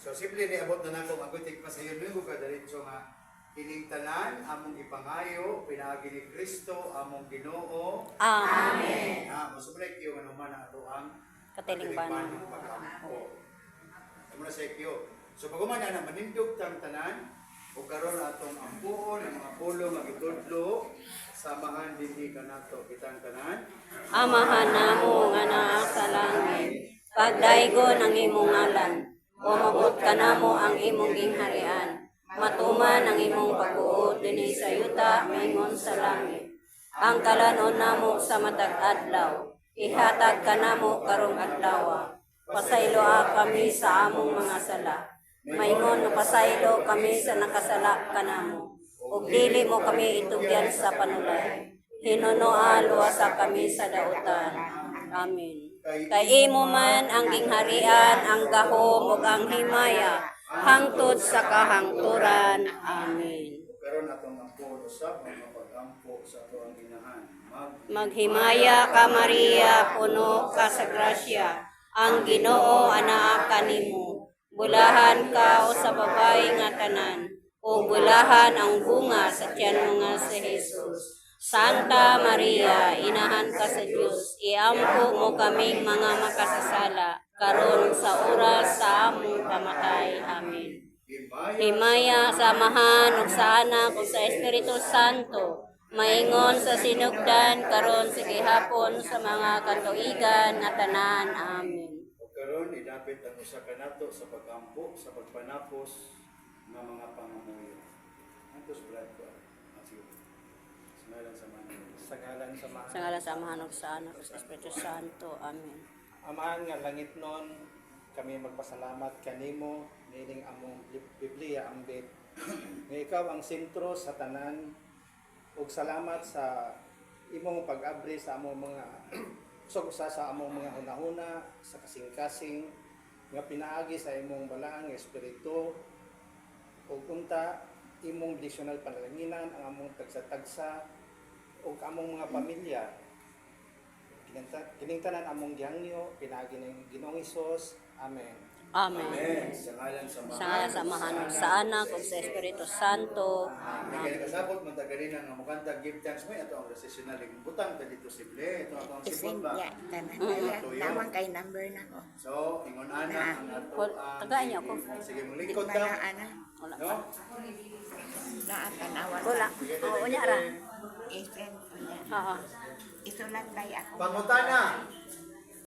So simple ni abot na nako magutik pa sa iyo lugo ka diretso nga kining tanan among ipangayo pinaagi ni Kristo among Ginoo. Amen. Masublay kiyo ano man ato ang Katilingbanan. pag-ampo. Amo na sa kiyo. So paghuman na manindog tang tanan ug karon atong ampuon ang mga pulong nga gitudlo samahan dinhi kanato kitang tanan. Amahan namo nga naa sa langit, pagdaygon ang imong ngalan. Umabot ka namo ang imong gingharian. Matuman ang imong pag-uod dinhi sa yuta maingon sa langit. Ang kalanon namo sa matag adlaw, ihatag ka namo karong adlaw. Pasayloa kami sa among mga sala. Maingon nga pasaylo kami sa nakasala kanamo. Ug dili mo kami itugyan sa panulay. Hinunoa luwasa kami sa dautan. Amen. Kay imo man ang gingharian, ang gahom ug ang himaya hangtod sa kahangturan. Amen. Karon atong ampuon usab ang pag-ampo sa ato ang ginahan. Maghimaya ka Maria, puno ka sa grasya. Ang Ginoo anaa kanimo. Bulahan ka o sa babay nga tanan. O bulahan ang bunga sa tiyan mo nga si Jesus. Santa Maria, inahan ka sa Dios, iampo mo kaming mga makasasala, karon sa oras sa among kamatay. Amen. Himaya, samahan, ug sa Anak, ug sa Espiritu Santo, maingon sa sinugdan, karon sa gihapon sa mga katuigan nga tanan. Amen. O karon idapit ang usa kanato sa pag-ampo sa pagpanapos ng mga pangamuyo. Antos brad ko. Sige. Samahan sa mga Sa ngalan sa Sa ngalan sa Amahan ug sa Anak ug sa Espiritu Santo. Amen. Amahan nga langit nun, kami magpasalamat kanimo nining among Biblia ambit. Nga ikaw ang sentro sa tanan ug salamat sa imong pag-abri sa among mga usa sa among mga hunahuna sa kasing-kasing nga pinaagi sa imong balaang nga espiritu ug unta imong additional panalanginan ang among tagsa-tagsa ug among mga pamilya. Kiningtanan among gihangyo, pinaagi ng Ginoong Hesus. Amen. Amen. Amen. Sa ngalan sa Sa ngalan sa Amahan ug sa Anak ug sa Espiritu Santo. Kaya kasabot man tagalin nga mukanta give thanks mo ato ang recessional butang ta dito simple ito atong sibot ba. Naman kay number na ko. So ingon ana ang ato Tagay niyo ako. sige mo Di lingkod ba ta. na ana? Wala No? pa. Naatanawan. Wala. O unya ra. I-friend ko niya. Oo. Isulat tayo ako. Pangutana.